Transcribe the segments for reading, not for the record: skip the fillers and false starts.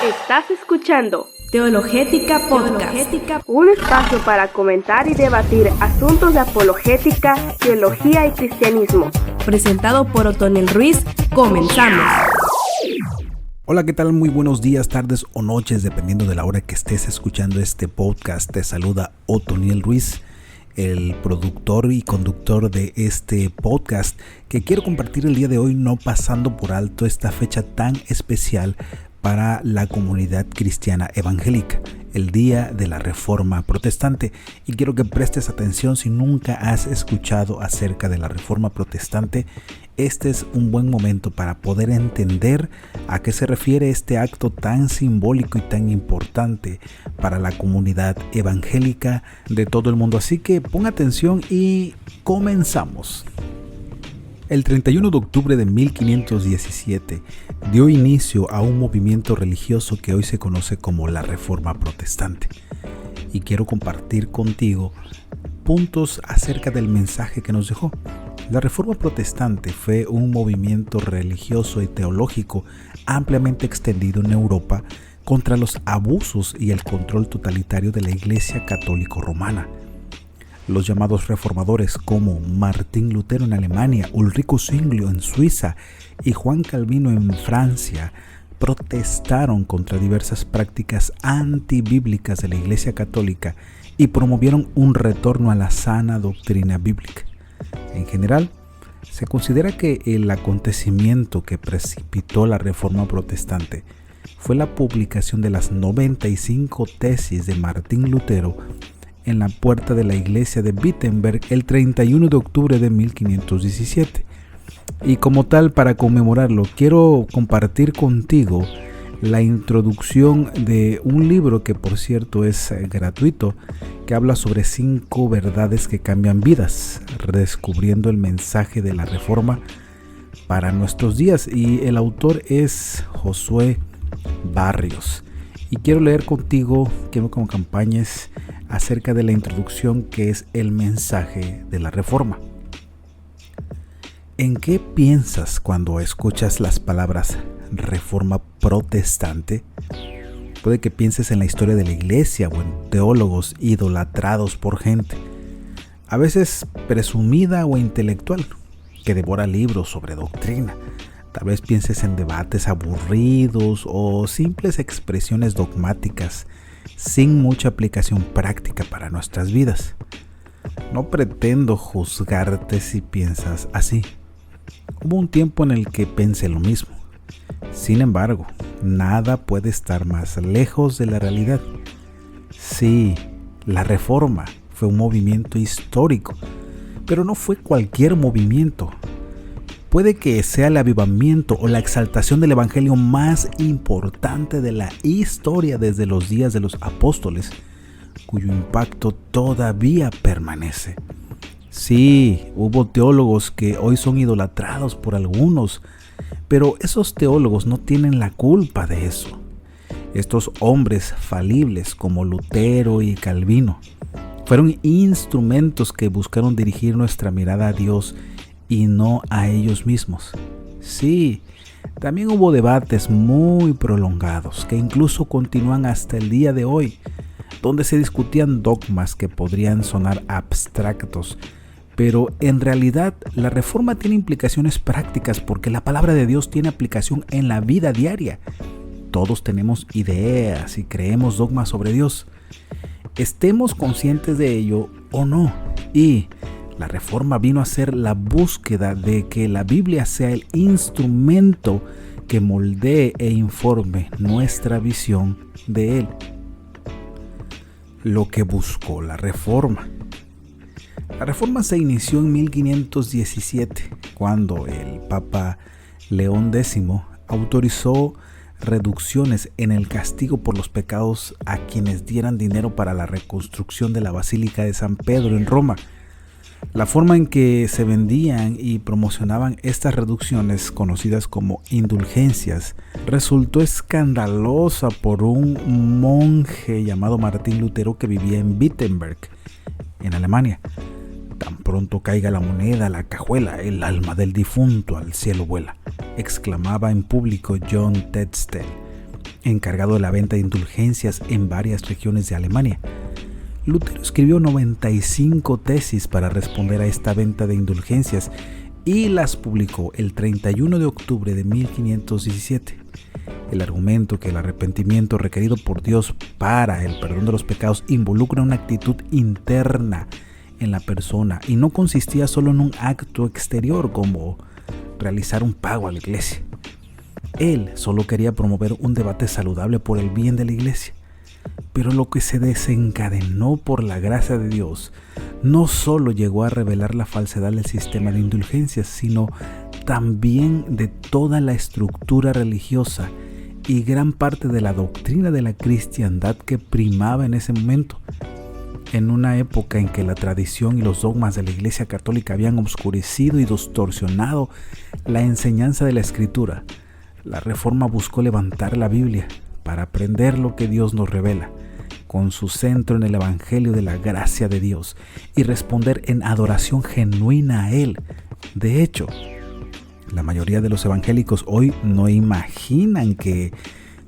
Estás escuchando Teologética Podcast, un espacio para comentar y debatir asuntos de apologética, teología y cristianismo. presentado por Otoniel Ruiz. Comenzamos. Hola, ¿qué tal? Muy buenos días, tardes o noches, dependiendo de la hora que estés escuchando este podcast. Te saluda Otoniel Ruiz, el productor y conductor de este podcast, que quiero compartir el día de hoy, no pasando por alto esta fecha tan especial para la comunidad cristiana evangélica, el Día de la Reforma Protestante. Y quiero que prestes atención si nunca has escuchado acerca de la Reforma Protestante. Este es un buen momento para poder entender a qué se refiere este acto tan simbólico y tan importante para la comunidad evangélica de todo el mundo. Así que pon atención y comenzamos. El 31 de octubre de 1517 dio inicio a un movimiento religioso que hoy se conoce como la Reforma Protestante. Y quiero compartir contigo puntos acerca del mensaje que nos dejó. La Reforma Protestante fue un movimiento religioso y teológico ampliamente extendido en Europa contra los abusos y el control totalitario de la Iglesia Católica Romana. Los llamados reformadores como Martín Lutero en Alemania, Ulrico Zwinglio en Suiza y Juan Calvino en Francia protestaron contra diversas prácticas antibíblicas de la Iglesia Católica y promovieron un retorno a la sana doctrina bíblica. En general, se considera que el acontecimiento que precipitó la Reforma Protestante fue la publicación de las 95 tesis de Martín Lutero en la puerta de la iglesia de Wittenberg el 31 de octubre de 1517. Y como tal, para conmemorarlo, quiero compartir contigo la introducción de un libro que, por cierto, es gratuito, que habla sobre 5 verdades que cambian vidas, redescubriendo el mensaje de la Reforma para nuestros días. Y el autor es Josué Barrios. Y quiero leer contigo, quiero que me acompañes acerca de la introducción, que es el mensaje de la Reforma. ¿En qué piensas cuando escuchas las palabras Reforma Protestante? Puede que pienses en la historia de la iglesia o en teólogos idolatrados por gente, a veces presumida o intelectual, que devora libros sobre doctrina. Tal vez pienses en debates aburridos o simples expresiones dogmáticas sin mucha aplicación práctica para nuestras vidas. No pretendo juzgarte si piensas así. Hubo un tiempo en el que pensé lo mismo. Sin embargo, nada puede estar más lejos de la realidad. Sí, la Reforma fue un movimiento histórico, pero no fue cualquier movimiento. Puede que sea el avivamiento o la exaltación del evangelio más importante de la historia desde los días de los apóstoles, cuyo impacto todavía permanece. Sí, hubo teólogos que hoy son idolatrados por algunos, pero esos teólogos no tienen la culpa de eso. Estos hombres falibles como Lutero y Calvino fueron instrumentos que buscaron dirigir nuestra mirada a Dios y no a ellos mismos. Sí, también hubo debates muy prolongados que incluso continúan hasta el día de hoy, donde se discutían dogmas que podrían sonar abstractos, pero en realidad la Reforma tiene implicaciones prácticas porque la palabra de Dios tiene aplicación en la vida diaria. Todos tenemos ideas y creemos dogmas sobre Dios, estemos conscientes de ello o no. Y la Reforma vino a ser la búsqueda de que la Biblia sea el instrumento que moldee e informe nuestra visión de Él. Lo que buscó la Reforma. La Reforma se inició en 1517, cuando el Papa León X autorizó reducciones en el castigo por los pecados a quienes dieran dinero para la reconstrucción de la Basílica de San Pedro en Roma. La forma en que se vendían y promocionaban estas reducciones, conocidas como indulgencias, resultó escandalosa por un monje llamado Martín Lutero que vivía en Wittenberg, en Alemania. Tan pronto caiga la moneda, la cajuela, el alma del difunto al cielo vuela, exclamaba en público John Tetzel, encargado de la venta de indulgencias en varias regiones de Alemania. Lutero escribió 95 tesis para responder a esta venta de indulgencias y las publicó el 31 de octubre de 1517. El argumento que el arrepentimiento requerido por Dios para el perdón de los pecados involucra una actitud interna en la persona y no consistía solo en un acto exterior como realizar un pago a la iglesia. Él solo quería promover un debate saludable por el bien de la iglesia. Pero lo que se desencadenó por la gracia de Dios no solo llegó a revelar la falsedad del sistema de indulgencias, sino también de toda la estructura religiosa y gran parte de la doctrina de la cristiandad que primaba en ese momento. En una época en que la tradición y los dogmas de la Iglesia Católica habían oscurecido y distorsionado la enseñanza de la Escritura, la Reforma buscó levantar la Biblia para aprender lo que Dios nos revela, con su centro en el Evangelio de la gracia de Dios, y responder en adoración genuina a Él. De hecho, la mayoría de los evangélicos hoy no imaginan que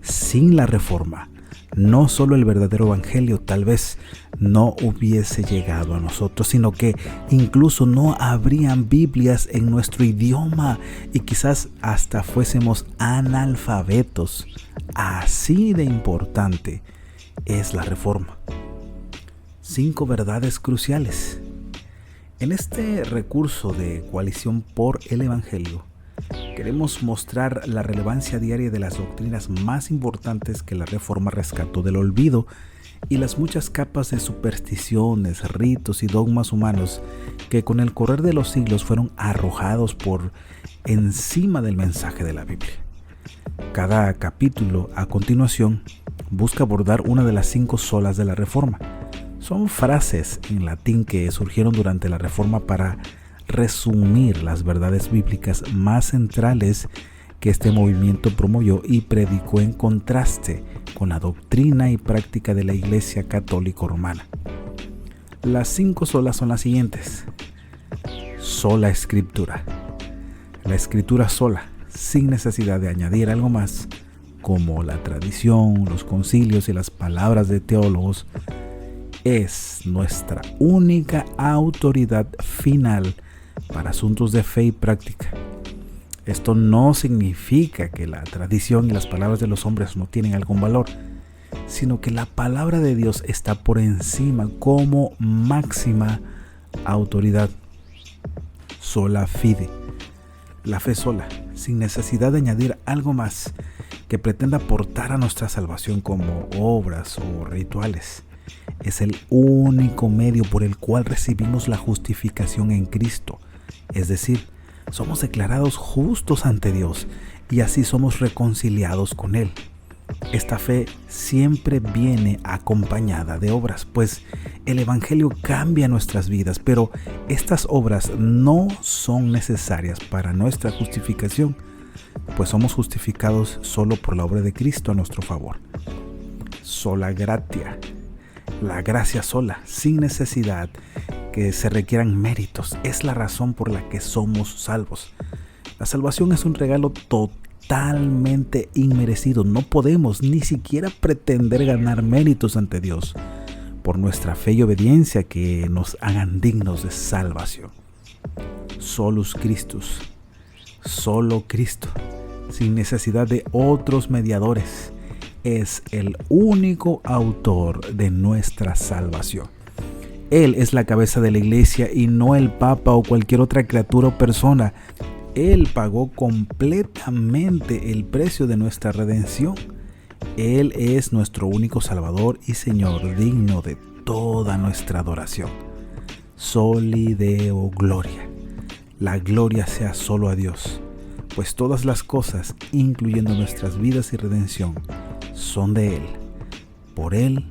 sin la Reforma, no solo el verdadero evangelio tal vez no hubiese llegado a nosotros, sino que incluso no habrían Biblias en nuestro idioma y quizás hasta fuésemos analfabetos. Así de importante es la Reforma. 5 verdades cruciales. En este recurso de coalición por el Evangelio, queremos mostrar la relevancia diaria de las doctrinas más importantes que la Reforma rescató del olvido y las muchas capas de supersticiones, ritos y dogmas humanos que con el correr de los siglos fueron arrojados por encima del mensaje de la Biblia. Cada capítulo a continuación busca abordar una de las 5 solas de la Reforma. Son frases en latín que surgieron durante la Reforma para resumir las verdades bíblicas más centrales que este movimiento promovió y predicó en contraste con la doctrina y práctica de la Iglesia Católica Romana. Las 5 solas son las siguientes. Sola Escritura. La Escritura sola, sin necesidad de añadir algo más, como la tradición, los concilios y las palabras de teólogos, es nuestra única autoridad final para asuntos de fe y práctica. Esto no significa que la tradición y las palabras de los hombres no tienen algún valor, sino que la palabra de Dios está por encima como máxima autoridad. Sola fide. La fe sola, sin necesidad de añadir algo más que pretenda aportar a nuestra salvación como obras o rituales. Es el único medio por el cual recibimos la justificación en Cristo. Es decir, somos declarados justos ante Dios y así somos reconciliados con Él. Esta fe siempre viene acompañada de obras, pues el Evangelio cambia nuestras vidas, pero estas obras no son necesarias para nuestra justificación, pues somos justificados solo por la obra de Cristo a nuestro favor. Sola gratia. La gracia sola, sin necesidad que se requieran méritos, es la razón por la que somos salvos. La salvación es un regalo totalmente inmerecido. No podemos ni siquiera pretender ganar méritos ante Dios por nuestra fe y obediencia que nos hagan dignos de salvación. Solus Christus, solo Cristo, sin necesidad de otros mediadores, es el único autor de nuestra salvación. Él es la cabeza de la iglesia y no el papa o cualquier otra criatura o persona. Él pagó completamente el precio de nuestra redención. Él es nuestro único Salvador y Señor, digno de toda nuestra adoración. Soli Deo Gloria. La gloria sea solo a Dios, pues todas las cosas, incluyendo nuestras vidas y redención, son de Él, por Él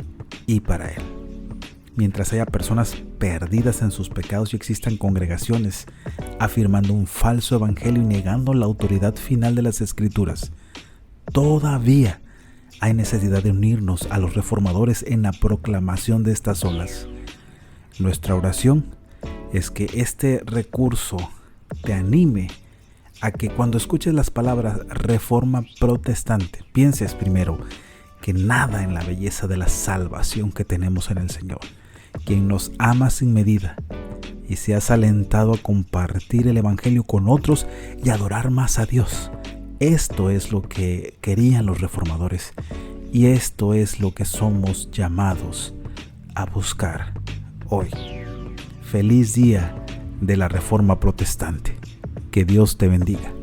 y para Él. Mientras haya personas perdidas en sus pecados y existan congregaciones afirmando un falso evangelio y negando la autoridad final de las Escrituras, todavía hay necesidad de unirnos a los reformadores en la proclamación de estas olas. Nuestra oración es que este recurso te anime a que cuando escuches las palabras Reforma Protestante, pienses primero que nada en la belleza de la salvación que tenemos en el Señor, quien nos ama sin medida, y seas alentado a compartir el Evangelio con otros y adorar más a Dios. Esto es lo que querían los reformadores y esto es lo que somos llamados a buscar hoy. Feliz día de la Reforma Protestante. Que Dios te bendiga.